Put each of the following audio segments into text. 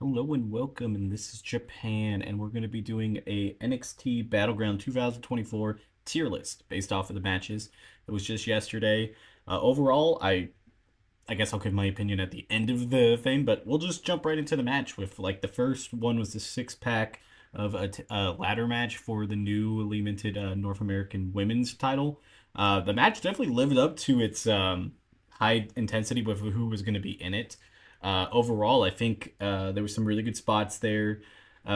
Hello and welcome, and this is Japan, and we're going to be doing a NXT Battleground 2024 tier list based off of the matches. It was just yesterday. Overall, I guess I'll give my opinion at the end of the thing, but we'll just jump right into the match with like the first one was the six pack of a ladder match for the newly minted North American Women's title. The match definitely lived up to its high intensity with who was going to be in it. Overall, I think there were some really good spots there.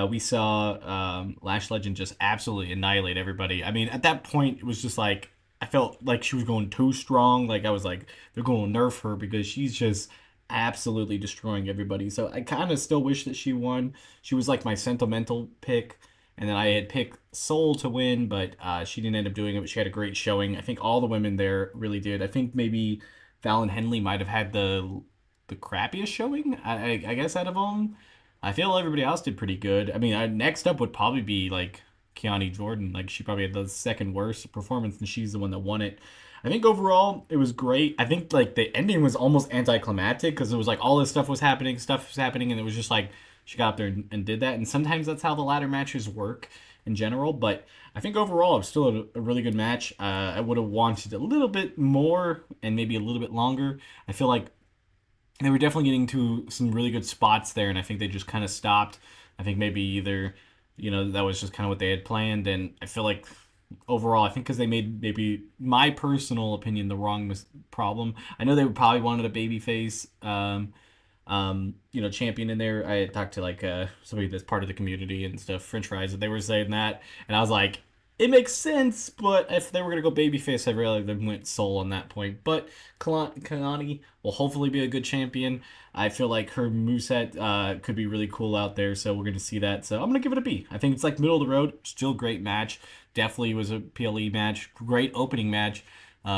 We saw Lash Legend just absolutely annihilate everybody. I mean, at that point, it was just like I felt like she was going too strong. Like I was like, they're going to nerf her because she's just absolutely destroying everybody. So I kind of still wish that she won. She was like my sentimental pick. And then I had picked Soul to win, but she didn't end up doing it. But she had a great showing. I think all the women there really did. I think maybe Fallon Henley might have had the crappiest showing, I guess, out of them. I feel everybody else did pretty good. I mean, next up would probably be like Kiani Jordan. Like she probably had the second worst performance, and she's the one that won it. I think overall it was great. I think like the ending was almost anticlimactic because it was like all this stuff was happening, and it was just like she got up there and did that. And sometimes that's how the ladder matches work in general. But I think overall it was still a really good match. I would have wanted a little bit more and maybe a little bit longer. I feel like they were definitely getting to some really good spots there, and I think they just kind of stopped. I think maybe either, that was just kind of what they had planned, and I feel like overall, I think because they made maybe my personal opinion the wrong problem. I know they probably wanted a babyface, champion in there. I talked to like somebody that's part of the community and stuff, French fries, and they were saying that, and I was like, it makes sense, but if they were gonna go babyface, I'd really they went soul on that point. But Kalani will hopefully be a good champion. I feel like her moveset could be really cool out there, so we're gonna see that. So I'm gonna give it a B. I think it's like middle of the road, still great match. Definitely was a PLE match, great opening match.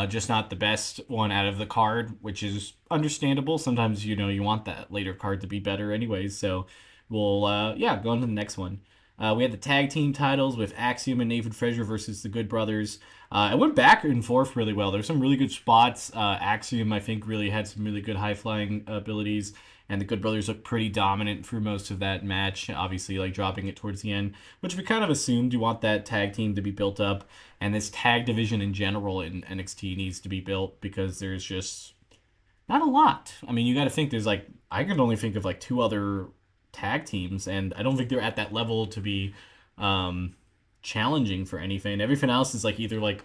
Just not the best one out of the card, which is understandable. Sometimes you want that later card to be better, anyways. So we'll go on to the next one. We had the tag team titles with Axiom and Nathan Frazier versus the Good Brothers. It went back and forth really well. There's some really good spots. Axiom, I think, really had some really good high flying abilities, and the Good Brothers looked pretty dominant through most of that match. Obviously, like dropping it towards the end, which we kind of assumed you want that tag team to be built up, and this tag division in general in NXT needs to be built because there's just not a lot. I mean, you got to think there's like I could only think of like two other tag teams, and I don't think they're at that level to be um, challenging for anything. Everything else is like either like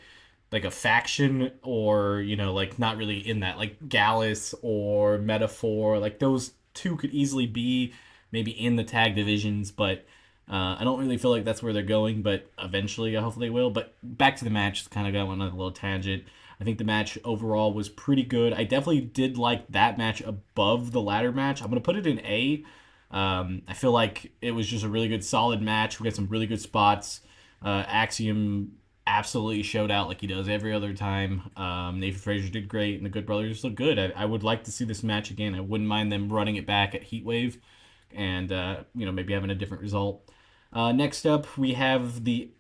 a faction or like not really in that, like Gallus or Metaphor. Like those two could easily be maybe in the tag divisions, but I don't really feel like that's where they're going. But eventually, I hopefully they will. But back to the match, it's kind of got on a little tangent. I think the match overall was pretty good. I definitely did like that match above the ladder match. I'm gonna put it in A. I feel like it was just a really good, solid match. We got some really good spots. Axiom absolutely showed out like he does every other time. Nathan Frazier did great, and the Good Brothers look good. I would like to see this match again. I wouldn't mind them running it back at Heatwave, and maybe having a different result. Next up, we have the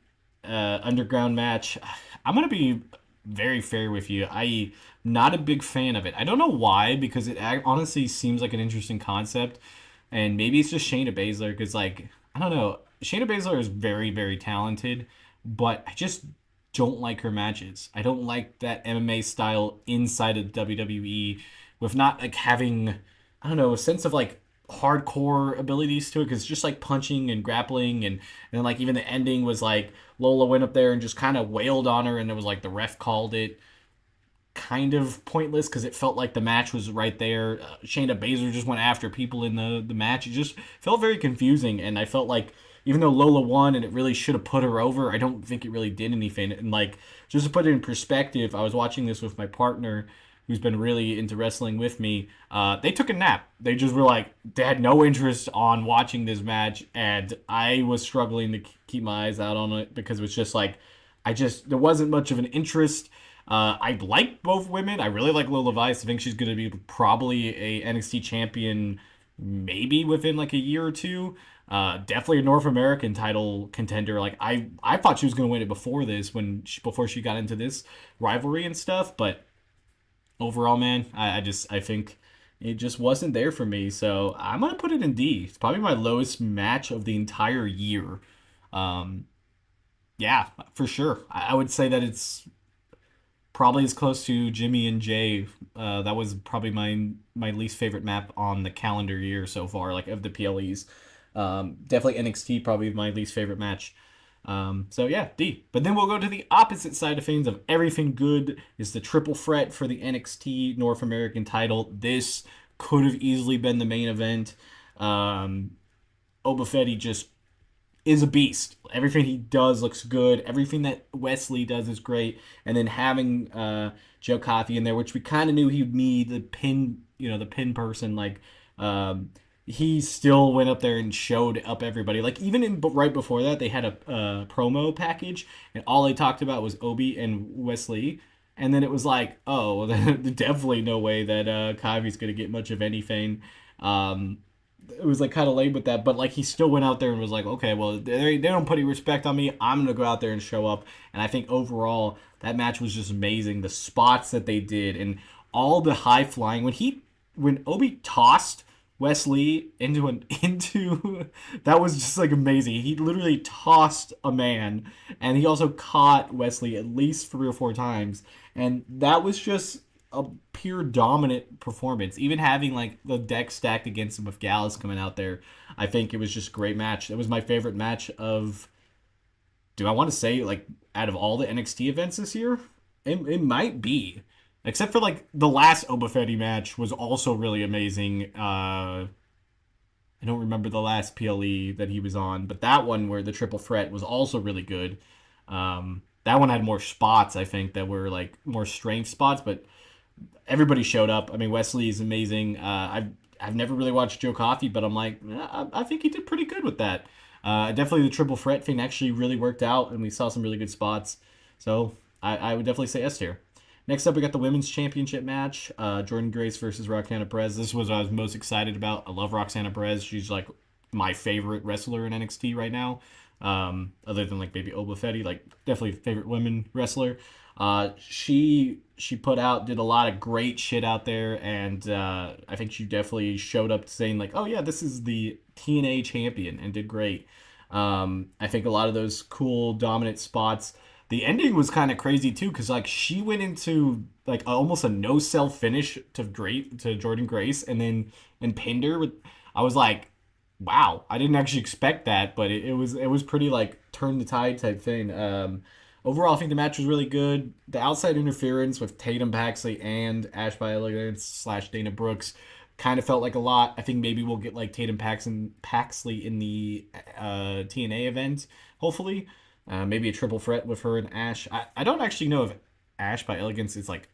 underground match. I'm gonna be very fair with you. I'm not a big fan of it. I don't know why, because it honestly seems like an interesting concept, and maybe it's just Shayna Baszler because like I don't know. Shayna Baszler is very very talented, but I just don't like her matches. I don't like that MMA style inside of WWE with not like having I don't know a sense of like hardcore abilities to it because it's just like punching and grappling and then like even the ending was like Lola went up there and just kind of wailed on her and it was like the ref called it kind of pointless because it felt like the match was right there. Shayna Baszler just went after people in the match. It just felt very confusing, and I felt like even though Lola won and it really should have put her over, I don't think it really did anything. And like just to put it in perspective, I was watching this with my partner who's been really into wrestling with me. They took a nap. They just were like they had no interest on watching this match, and I was struggling to keep my eyes out on it because it was just like there wasn't much of an interest. I like both women. I really like Lola Vice. I think she's going to be probably a NXT champion, maybe within like a year or two. Definitely a North American title contender. Like I thought she was going to win it before this, before she got into this rivalry and stuff. But overall, man, I think It just wasn't there for me. So I'm gonna put it in D. It's probably my lowest match of the entire year. Um, yeah, for sure. I would say that it's probably as close to Jimmy and Jay. That was probably my least favorite map on the calendar year so far, like of the PLEs. Definitely NXT, probably my least favorite match. So yeah, D. But then we'll go to the opposite side of things of everything good is the triple threat for the NXT North American title. This could have easily been the main event. Um, Obafeti just is a beast. Everything he does looks good. Everything that Wesley does is great. And then having Joe Coffey in there, which we kind of knew he'd be the pin, the pin person. Like he still went up there and showed up everybody. Like even in right before that, they had a promo package, and all they talked about was Obi and Wesley. And then it was like, oh, well, definitely no way that Coffey's gonna get much of anything. Um, it was like kind of lame with that, but like he still went out there and was like, okay, well they don't put any respect on me. I'm gonna go out there and show up. And I think overall that match was just amazing. The spots that they did and all the high flying when Obi tossed Wesley into an into that was just like amazing. He literally tossed a man, and he also caught Wesley at least 3 or 4 times, and that was just a pure dominant performance. Even having like the deck stacked against him with Gallus coming out there, I think it was just a great match. It was my favorite match of. Do I want to say like out of all the NXT events this year? It might be, except for like the last Obafeti match was also really amazing. I don't remember the last PLE that he was on, but that one where the triple threat was also really good. That one had more spots, I think, that were like more strength spots, but everybody showed up. I mean, Wesley is amazing. I've never really watched Joe Coffey, but I'm like, I think he did pretty good with that. Definitely the triple threat thing actually really worked out, and we saw some really good spots. So I would definitely say S tier. Next up, we got the women's championship match, Jordan Grace versus Roxana Perez. This was what I was most excited about. I love Roxana Perez. She's like my favorite wrestler in NXT right now, other than like maybe Obafeti, like definitely favorite women wrestler. She did a lot of great shit out there, and I think she definitely showed up saying like, oh yeah, this is the TNA champion, and did great. I think a lot of those cool dominant spots. The ending was kind of crazy too, because like she went into like almost a no sell finish to Jordan Grace, and pinned her with. I was like, wow, I didn't actually expect that, but it was pretty like turn the tide type thing. Overall, I think the match was really good. The outside interference with Tatum Paxley and Ash by Elegance / Dana Brooks kind of felt like a lot. I think maybe we'll get like Tatum Paxley in the TNA event, hopefully. Maybe a triple threat with her and Ash. I don't actually know if Ash by Elegance is like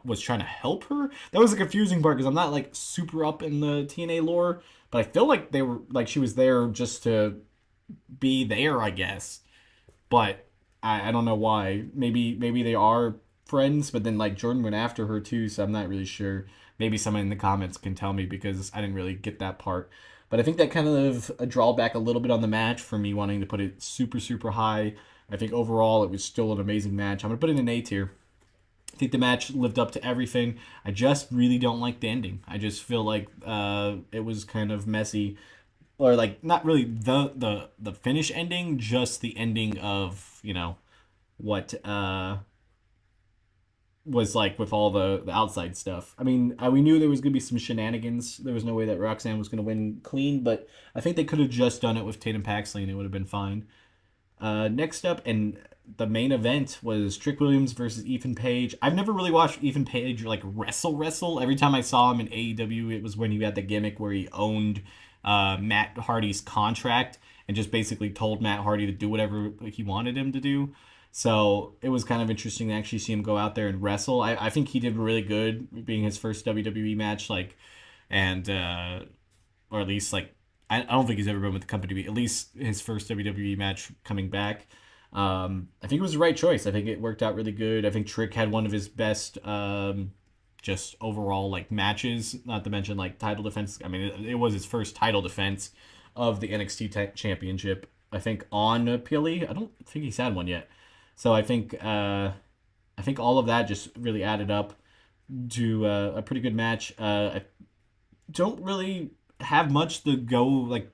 was trying to help her. That was a confusing part because I'm not like super up in the TNA lore, but I feel like they were like she was there just to be there, I guess. But I don't know why. Maybe they are friends, but then like Jordan went after her too, so I'm not really sure. Maybe someone in the comments can tell me because I didn't really get that part. But I think that kind of a drawback a little bit on the match for me wanting to put it super, super high. I think overall it was still an amazing match. I'm going to put it in A tier. I think the match lived up to everything. I just really don't like the ending. I just feel like it was kind of messy. Or like not really the finish ending, just the ending of, what was like with all the outside stuff. I mean, we knew there was going to be some shenanigans. There was no way that Roxanne was going to win clean, but I think they could have just done it with Tatum Paxley and it would have been fine. Next up, and the main event was Trick Williams versus Ethan Page. I've never really watched Ethan Page like wrestle. Every time I saw him in AEW, it was when he had the gimmick where he owned Matt Hardy's contract and just basically told Matt Hardy to do whatever he wanted him to do. So it was kind of interesting to actually see him go out there and wrestle. I think he did really good, being his first WWE match, like, and or at least like I don't think he's ever been with the company, but at least his first WWE match coming back. I think it was the right choice. I think it worked out really good. I think Trick had one of his best, just overall like matches. Not to mention like title defense. I mean, it was his first title defense of the NXT Championship. I think on PLE. I don't think he's had one yet. So I think all of that just really added up do a pretty good match. I don't really have much to go like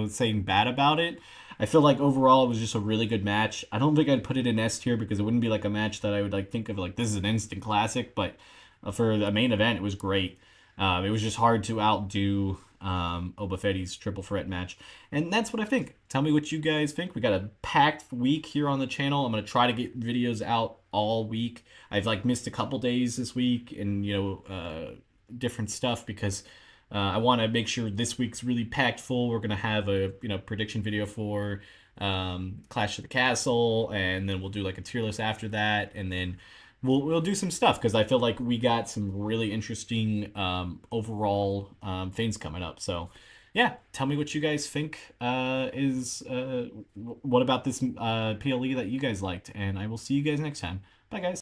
saying bad about it. I feel like overall it was just a really good match. I don't think I'd put it in S tier because it wouldn't be like a match that I would like think of like this is an instant classic. But for the main event, it was great. It was just hard to outdo Oba Fetti's triple threat match, and that's what I think. Tell me what you guys think. We got a packed week here on the channel. I'm gonna try to get videos out all week. I've like missed a couple days this week, and different stuff because I want to make sure this week's really packed full. We're gonna have a prediction video for Clash of the Castle, and then we'll do like a tier list after that, and then we'll do some stuff because I feel like we got some really interesting overall things coming up. So yeah, tell me what you guys think what about this PLE that you guys liked, and I will see you guys next time. Bye guys.